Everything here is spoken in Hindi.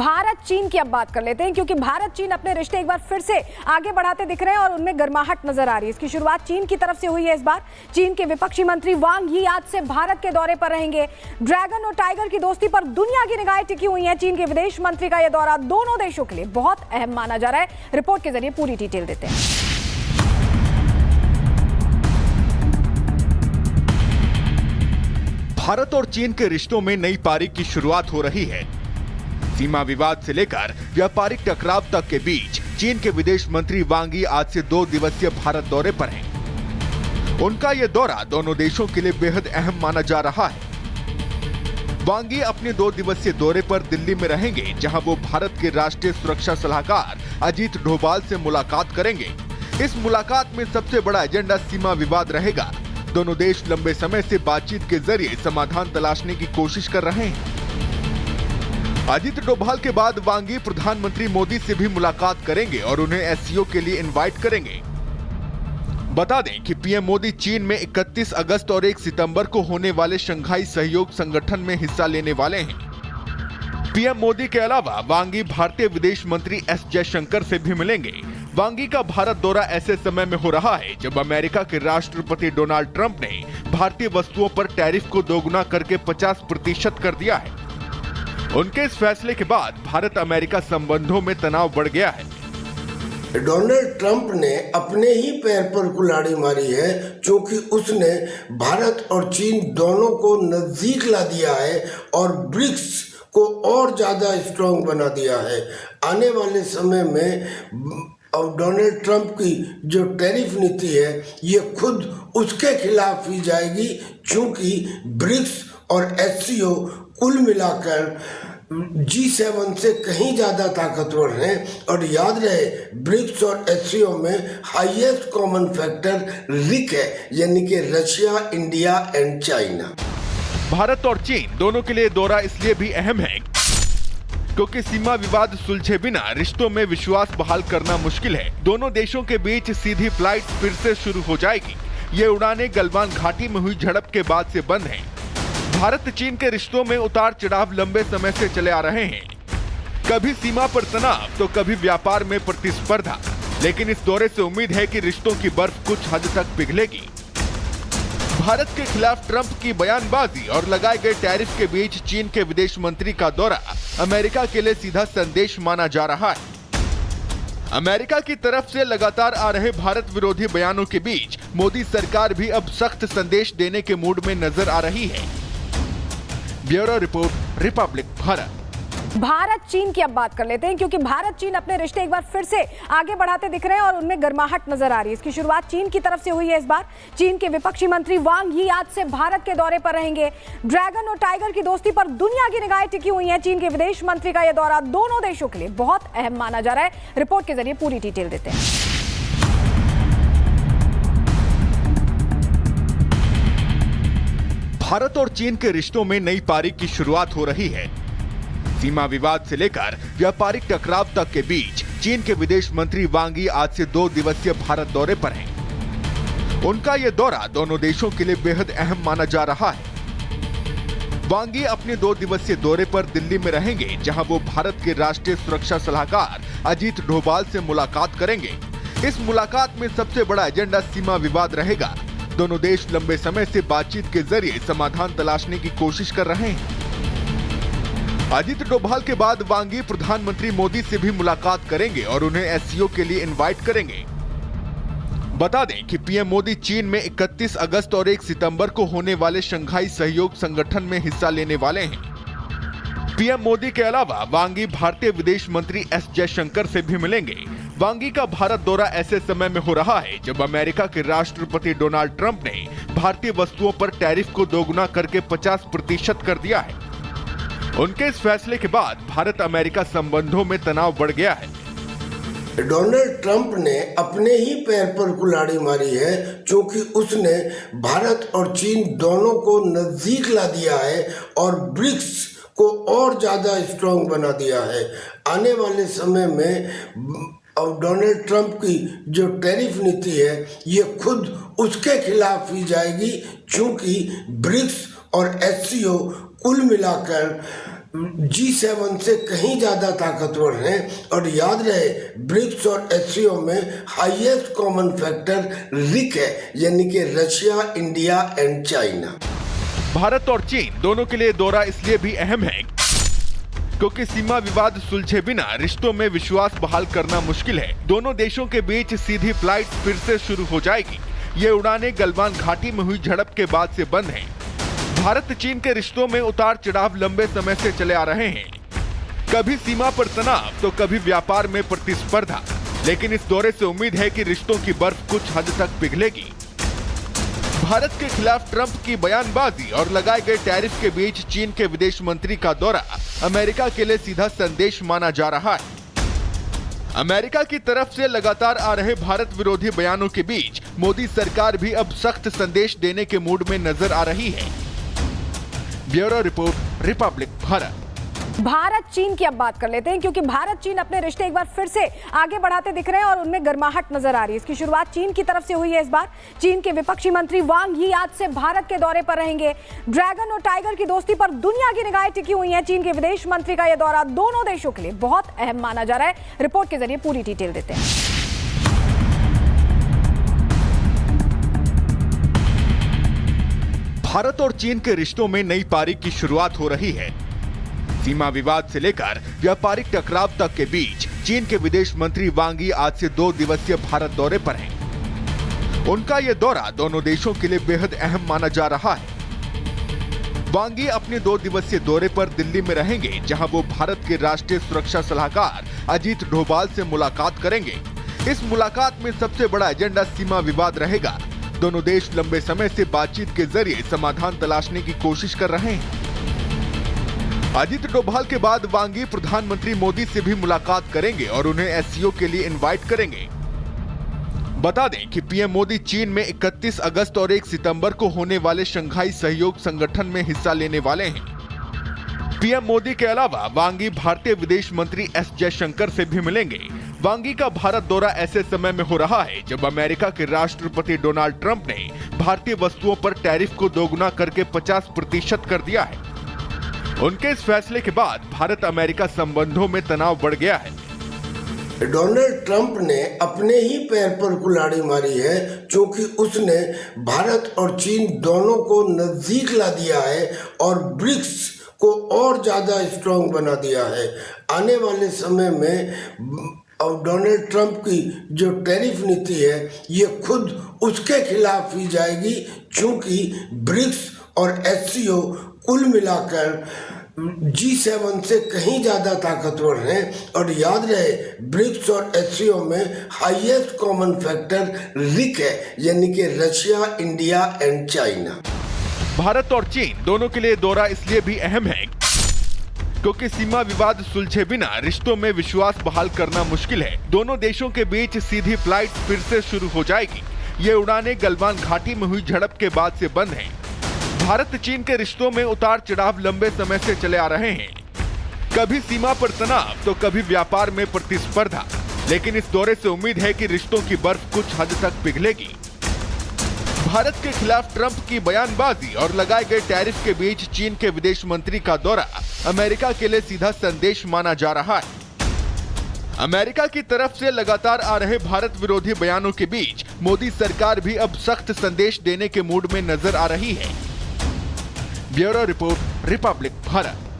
भारत चीन की अब बात कर लेते हैं, क्योंकि भारत चीन अपने रिश्ते एक बार फिर से आगे बढ़ाते दिख रहे हैं और उनमें गर्माहट नजर आ रही है। इसकी शुरुआत चीन की तरफ से हुई है। इस बार चीन के विपक्षी मंत्री वांग यी आज से भारत के दौरे पर रहेंगे। ड्रैगन और टाइगर की दोस्ती पर दुनिया की निगाहें टिकी हुई हैं। चीन के विदेश मंत्री का यह दौरा दोनों देशों के लिए बहुत अहम माना जा रहा है। रिपोर्ट के जरिए पूरी डिटेल देते हैं। भारत और चीन के रिश्तों में नई पारी की शुरुआत हो रही है। सीमा विवाद से लेकर व्यापारिक टकराव तक के बीच चीन के विदेश मंत्री वांग यी आज से 2 दिवसीय भारत दौरे पर हैं। उनका यह दौरा दोनों देशों के लिए बेहद अहम माना जा रहा है। वांग यी अपने 2 दिवसीय दौरे पर दिल्ली में रहेंगे, जहां वो भारत के राष्ट्रीय सुरक्षा सलाहकार अजीत डोभाल से मुलाकात करेंगे। इस मुलाकात में सबसे बड़ा एजेंडा सीमा विवाद रहेगा। दोनों देश लंबे समय से बातचीत के जरिए समाधान तलाशने की कोशिश कर रहे हैं। अजीत डोभाल के बाद वांग यी प्रधानमंत्री मोदी से भी मुलाकात करेंगे और उन्हें एससीओ के लिए इनवाइट करेंगे। बता दें कि पीएम मोदी चीन में 31 अगस्त और 1 सितंबर को होने वाले शंघाई सहयोग संगठन में हिस्सा लेने वाले हैं। पीएम मोदी के अलावा वांग यी भारतीय विदेश मंत्री एस जयशंकर से भी मिलेंगे। वांग यी का भारत दौरा ऐसे समय में हो रहा है जब अमेरिका के राष्ट्रपति डोनाल्ड ट्रंप ने भारतीय वस्तुओं पर टैरिफ को दोगुना करके 50% कर दिया है। उनके इस फैसले के बाद भारत अमेरिका संबंधों में तनाव बढ़ गया है। डोनाल्ड ट्रंप ने अपने ही पैर पर कुल्हाड़ी मारी है, क्योंकि उसने भारत और चीन दोनों को नजदीक ला दिया है और ब्रिक्स को और ज्यादा स्ट्रांग बना दिया है। आने वाले समय में और डोनाल्ड ट्रंप की जो टैरिफ नीति है, ये खुद उसके खिलाफ ही जाएगी, क्योंकि ब्रिक्स और एससीओ कुल मिलाकर G7 से कहीं ज्यादा ताकतवर हैं। और याद रहे, ब्रिक्स और एससीओ में हाईएस्ट कॉमन फैक्टर रिक है, यानी कि Russia, India and China. Bharat और चीन दोनों के लिए दौरा इसलिए भी अहम है क्योंकि सीमा विवाद सुलझे बिना रिश्तों में विश्वास बहाल करना मुश्किल है। दोनों देशों के बीच सीधी फ्लाइट फिर से शुरू हो जाएगी। ये उड़ानें गलवान घाटी में हुई झड़प के बाद से बंद हैं। भारत चीन के रिश्तों में उतार चढ़ाव लंबे समय से चले आ रहे हैं। कभी सीमा पर तनाव तो कभी व्यापार में प्रतिस्पर्धा। लेकिन इस दौरे से उम्मीद है कि रिश्तों की बर्फ कुछ हद तक पिघलेगी। भारत के खिलाफ ट्रंप की बयानबाजी और लगाए गए टैरिफ के बीच चीन के विदेश मंत्री का दौरा अमेरिका के लिए सीधा संदेश माना जा रहा है। अमेरिका की तरफ से लगातार आ रहे भारत विरोधी बयानों के बीच मोदी सरकार भी अब सख्त संदेश देने के मूड में नजर आ रही है। Bureau report, Republic Bharat. Bharat चीन की अब बात कर लेते हैं, क्योंकि भारत चीन अपने रिश्ते एक बार फिर से आगे बढ़ाते दिख रहे हैं और उनमें गर्माहट नजर आ रही है। इसकी शुरुआत चीन की तरफ से हुई है। इस बार चीन के विपक्षी मंत्री वांग यी आज से भारत के दौरे पर रहेंगे। ड्रैगन और टाइगर की दोस्ती पर दुनिया की निगाहें टिकी हुई हैं। चीन के विदेश मंत्री का यह दौरा दोनों देशों के लिए बहुत अहम माना जा रहा है। रिपोर्ट के जरिए पूरी डिटेल देते हैं। भारत और चीन के रिश्तों में नई पारी की शुरुआत हो रही है। सीमा विवाद से लेकर व्यापारिक टकराव तक के बीच चीन के विदेश मंत्री वांग यी आज से 2 दिवसीय भारत दौरे पर हैं। उनका यह दौरा दोनों देशों के लिए बेहद अहम माना जा रहा है। वांग यी अपने 2 दिवसीय दौरे पर दिल्ली में रहेंगे, जहां वो भारत के राष्ट्रीय सुरक्षा सलाहकार अजीत डोभाल से मुलाकात करेंगे। इस मुलाकात में सबसे बड़ा एजेंडा सीमा विवाद रहेगा। दोनों देश लंबे समय से बातचीत के जरिए समाधान तलाशने की कोशिश कर रहे हैं। अजीत डोभाल के बाद वांग यी प्रधानमंत्री मोदी से भी मुलाकात करेंगे और उन्हें एससीओ के लिए इनवाइट करेंगे। बता दें कि पीएम मोदी चीन में 31 अगस्त और 1 सितंबर को होने वाले शंघाई सहयोग संगठन में हिस्सा लेने वाले हैं। पीएम मोदी के अलावा वांग यी भारतीय विदेश मंत्री एस जयशंकर से भी मिलेंगे। वांग यी का भारत दौरा ऐसे समय में हो रहा है जब अमेरिका के राष्ट्रपति डोनाल्ड ट्रंप ने भारतीय वस्तुओं पर टैरिफ को दोगुना करके 50% कर दिया है। उनके इस फैसले के बाद भारत अमेरिका संबंधों में तनाव बढ़ गया है। डोनाल्ड ट्रंप ने अपने ही पैर पर कुल्हाड़ी मारी है, क्योंकि उसने भारत और चीन दोनों को नजदीक ला दिया है और ब्रिक्स को और ज्यादा स्ट्रांग बना दिया है। आने वाले समय में और डोनाल्ड ट्रंप की जो टैरिफ नीति है, ये खुद उसके खिलाफ ही जाएगी, क्योंकि ब्रिक्स और एससीओ कुल मिलाकर G7 से कहीं ज्यादा ताकतवर हैं और याद रहे ब्रिक्स और एससीओ में हाईएस्ट कॉमन फैक्टर रिक है, यानी कि Russia, India and China. Bharat और चीन दोनों के लिए दौरा इसलिए भी अहम है क्योंकि सीमा विवाद सुलझे बिना रिश्तों में विश्वास बहाल करना मुश्किल है। दोनों देशों के बीच सीधी फ्लाइट फिर से शुरू हो जाएगी। ये उड़ानें गलवान घाटी में हुई झड़प के बाद से बंद हैं। भारत चीन के रिश्तों में उतार चढ़ाव लंबे समय से चले आ रहे हैं। कभी सीमा पर तनाव तो कभी व्यापार में प्रतिस्पर्धा, लेकिन इस दौरे से उम्मीद है कि रिश्तों की बर्फ कुछ हद तक पिघलेगी। भारत के खिलाफ ट्रंप की बयानबाजी और लगाए गए टैरिफ के बीच चीन के विदेश मंत्री का दौरा अमेरिका के लिए सीधा संदेश माना जा रहा है। अमेरिका की तरफ से लगातार आ रहे भारत विरोधी बयानों के बीच मोदी सरकार भी अब सख्त संदेश देने के मूड में नजर आ रही है। Bureau report, Republic Bharat. Bharat चीन की अब बात कर लेते हैं क्योंकि भारत चीन अपने रिश्ते एक बार फिर से आगे बढ़ाते दिख रहे हैं और उनमें गर्माहट नजर आ रही है। इसकी शुरुआत चीन की तरफ से हुई है। इस बार चीन के विपक्षी मंत्री वांग यी आज से भारत के दौरे पर रहेंगे। ड्रैगन और टाइगर की दोस्ती पर दुनिया की निगाहें टिकी हुई हैं। चीन के विदेश मंत्री का यह दौरा दोनों देशों के लिए बहुत अहम माना जा रहा है। रिपोर्ट के जरिए पूरी डिटेल देते हैं। भारत और चीन के रिश्तों में नई पारी की शुरुआत हो रही है। सीमा विवाद से लेकर व्यापारिक टकराव तक के बीच चीन के विदेश मंत्री वांग यी आज से 2 दिवसीय भारत दौरे पर हैं। उनका यह दौरा दोनों देशों के लिए बेहद अहम माना जा रहा है। वांग यी अपने 2 दिवसीय दौरे पर दिल्ली में रहेंगे, जहां वो भारत के राष्ट्रीय सुरक्षा सलाहकार अजीत डोभाल से मुलाकात करेंगे। इस मुलाकात में सबसे बड़ा एजेंडा सीमा विवाद रहेगा। दोनों देश लंबे समय से बातचीत के जरिए समाधान तलाशने की कोशिश कर रहे हैं। अजीत डोभाल के बाद वांग यी प्रधानमंत्री मोदी से भी मुलाकात करेंगे और उन्हें एससीओ के लिए इनवाइट करेंगे। बता दें कि पीएम मोदी चीन में 31 अगस्त और 1 सितंबर को होने वाले शंघाई सहयोग संगठन में हिस्सा लेने वाले हैं। पीएम मोदी के अलावा वांग यी भारतीय विदेश मंत्री एस जयशंकर से भी मिलेंगे। वांग यी का भारत दौरा ऐसे समय में हो रहा है जब अमेरिका के राष्ट्रपति डोनाल्ड ट्रंप ने भारतीय वस्तुओं पर टैरिफ को दोगुना करके 50% कर दिया है। उनके इस फैसले के बाद भारत अमेरिका संबंधों में तनाव बढ़ गया है। डोनाल्ड ट्रंप ने अपने ही पैर पर कुल्हाड़ी मारी है, क्योंकि उसने भारत और चीन दोनों को नजदीक ला दिया है और ब्रिक्स को और ज्यादा स्ट्रांग बना दिया है। आने वाले समय में अब डोनाल्ड ट्रंप की जो टैरिफ नीति है ये खुद उसके खिलाफ ही जाएगी, क्योंकि ब्रिक्स और एससीओ कुल मिलाकर G7 से कहीं ज्यादा ताकतवर हैं और याद रहे ब्रिक्स और एससीओ में हाईएस्ट कॉमन फैक्टर रिक है, यानी कि Russia, India and China. Bharat और चीन दोनों के लिए दौरा इसलिए भी अहम है क्योंकि सीमा विवाद सुलझे बिना रिश्तों में विश्वास बहाल करना मुश्किल है। दोनों देशों के बीच सीधी फ्लाइट फिर से शुरू हो जाएगी। ये उड़ानें गलवान घाटी में हुई झड़प के बाद से बंद हैं। भारत चीन के रिश्तों में उतार चढ़ाव लंबे समय से चले आ रहे हैं। कभी सीमा पर तनाव तो कभी व्यापार में प्रतिस्पर्धा, लेकिन इस दौरे से उम्मीद है कि रिश्तों की बर्फ कुछ हद तक पिघलेगी। भारत के खिलाफ ट्रंप की बयानबाजी और लगाए गए टैरिफ के बीच चीन के विदेश मंत्री का दौरा अमेरिका के लिए सीधा संदेश माना जा रहा है। अमेरिका की तरफ से लगातार आ रहे भारत विरोधी बयानों के बीच मोदी सरकार भी अब सख्त संदेश देने के मूड में नजर आ रही है। Bureau report, Republic Bharat.